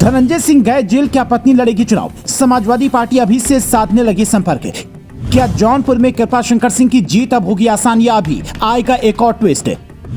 धनंजय सिंह गए जेल, क्या पत्नी लड़ेगी चुनाव? समाजवादी पार्टी अभी से साधने लगी संपर्क। क्या जौनपुर में कृपाशंकर सिंह की जीत अब होगी आसान या अभी आएगा एक और ट्विस्ट?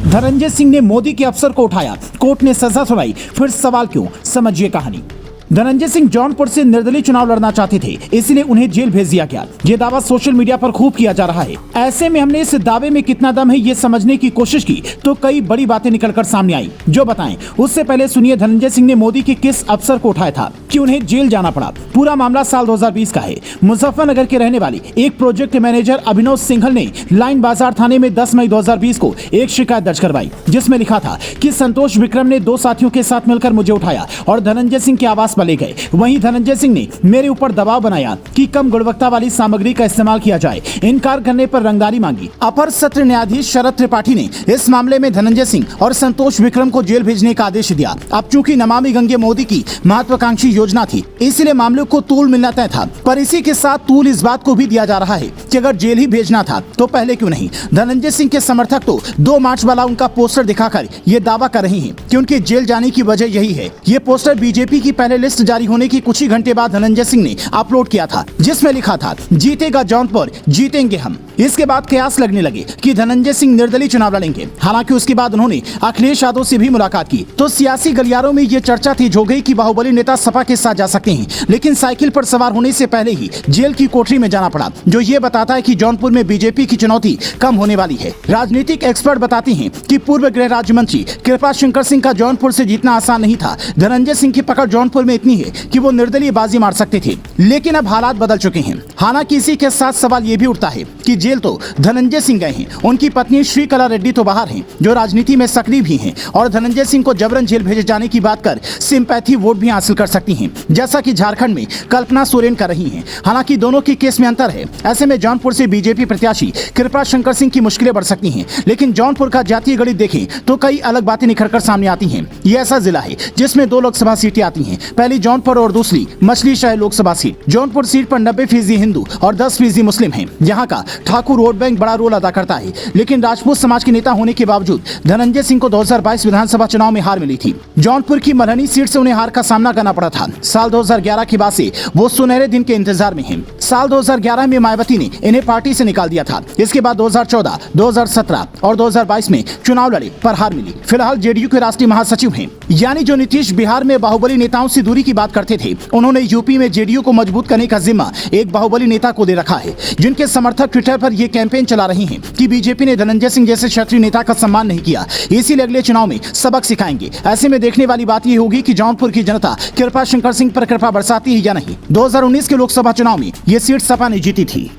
धनंजय सिंह ने मोदी के अफसर को उठाया, कोर्ट ने सजा सुनाई, फिर सवाल क्यों? समझिए कहानी। धनंजय सिंह जौनपुर से निर्दलीय चुनाव लड़ना चाहते थे, इसलिए उन्हें जेल भेज दिया गया। ये दावा सोशल मीडिया पर खूब किया जा रहा है। ऐसे में हमने इस दावे में कितना दम है ये समझने की कोशिश की तो कई बड़ी बातें निकलकर सामने आई, जो बताएं। उससे पहले सुनिए धनंजय सिंह ने मोदी के किस अफसर को उठाया था कि उन्हें जेल जाना पड़ा। पूरा मामला साल 2020 का है। मुजफ्फरनगर के रहने वाले एक प्रोजेक्ट मैनेजर अभिनव सिंघल ने लाइन बाजार थाने में 10 मई 2020 को एक शिकायत दर्ज करवाई, जिसमें लिखा था कि संतोष विक्रम ने 2 साथियों के साथ मिलकर मुझे उठाया और धनंजय सिंह के आवास ले गए। वहीं धनंजय सिंह ने मेरे ऊपर दबाव बनाया कि कम गुणवत्ता वाली सामग्री का इस्तेमाल किया जाए। इनकार करने पर रंगदारी मांगी। अपर सत्र न्यायाधीश शरद त्रिपाठी ने इस मामले में धनंजय सिंह और संतोष विक्रम को जेल भेजने का आदेश दिया। अब चूंकि नमामि गंगे मोदी की महत्वाकांक्षी योजना थी, इसलिए मामले को तूल मिलना तय था। पर इसी के साथ तूल इस बात को भी दिया जा रहा है कि अगर जेल ही भेजना था तो पहले क्यों नहीं? धनंजय सिंह के समर्थक तो 2 मार्च वाला उनका पोस्टर दिखाकर ये दावा कर रहे हैं कि उनके जेल जाने की वजह यही है। ये पोस्टर बीजेपी की पहले लिस्ट जारी होने की कुछ ही घंटे बाद धनंजय सिंह ने अपलोड किया था, जिसमें लिखा था, जीतेगा जौनपुर, जीतेंगे हम। इसके बाद कयास लगने लगे कि धनंजय सिंह निर्दलीय चुनाव लड़ेंगे। हालांकि उसके बाद उन्होंने अखिलेश यादव से भी मुलाकात की तो सियासी गलियारों में ये चर्चा तेज हो गई कि बाहुबली नेता सपा के साथ जा सकते हैं, लेकिन साइकिल पर सवार होने से पहले ही जेल की कोठरी में जाना पड़ा, जो ये बताता है कि जौनपुर में बीजेपी की चुनौती कम होने वाली है। राजनीतिक एक्सपर्ट बताते हैं कि पूर्व गृह राज्य मंत्री कृपाशंकर सिंह का जौनपुर से जीतना आसान नहीं था। धनंजय सिंह की पकड़ जौनपुर में इतनी है कि वो निर्दलीय बाजी मार सकते थे, लेकिन अब हालात बदल चुके हैं। हालांकि इसी के साथ सवाल ये भी उठता है कि जेल तो धनंजय सिंह गए हैं, उनकी पत्नी श्रीकला रेड्डी तो बाहर हैं, जो राजनीति में सक्रिय भी हैं और धनंजय सिंह को जबरन जेल भेजे जाने की बात कर सिंपैथी वोट भी हासिल कर सकती हैं, जैसा कि झारखंड में कल्पना सोरेन कर रही हैं। हालांकि दोनों की केस में अंतर है। ऐसे में जौनपुर से बीजेपी प्रत्याशी कृपाशंकर सिंह की मुश्किलें बढ़ सकती हैं, लेकिन जौनपुर का जातीय गणित देखें तो कई अलग बातें निखरकर सामने आती हैं। ये ऐसा जिला है जिसमें 2 लोकसभा सीटें आती हैं, पहली जौनपुर और दूसरी मछलीशहर लोकसभा सीट। जौनपुर सीट पर 90% हिंदू और 10% मुस्लिम हैं। यहाँ का ठाकुर वोट बैंक बड़ा रोल अदा करता है, लेकिन राजपूत समाज के नेता होने के बावजूद धनंजय सिंह को 2022 विधानसभा चुनाव में हार मिली थी। जौनपुर की मरहनी सीट से उन्हें हार का सामना करना पड़ा था। साल 2011 के बाद से वो सुनहरे दिन के इंतजार में हैं। साल 2011 में मायावती ने इन्हें पार्टी से निकाल दिया था। इसके बाद 2014, 2017 और 2022 में चुनाव लड़े पर हार मिली। फिलहाल जेडीयू के राष्ट्रीय महासचिव हैं। यानी जो नीतीश बिहार में बाहुबली नेताओं से दूरी की बात करते थे, उन्होंने यूपी में जेडीयू को मजबूत करने का जिम्मा एक बाहुबली नेता को दे रखा है, जिनके समर्थक ट्विटर पर यह कैंपेन चला रहे हैं कि बीजेपी ने धनंजय सिंह जैसे क्षत्रिय नेता का सम्मान नहीं किया, इसीलिए अगले चुनाव में सबक सिखाएंगे। ऐसे में देखने वाली बात यह होगी कि जौनपुर की जनता कृपाशंकर सिंह पर कृपा बरसाती है या नहीं। 2019 के लोकसभा चुनाव में ये सीट सपा ने जीती थी।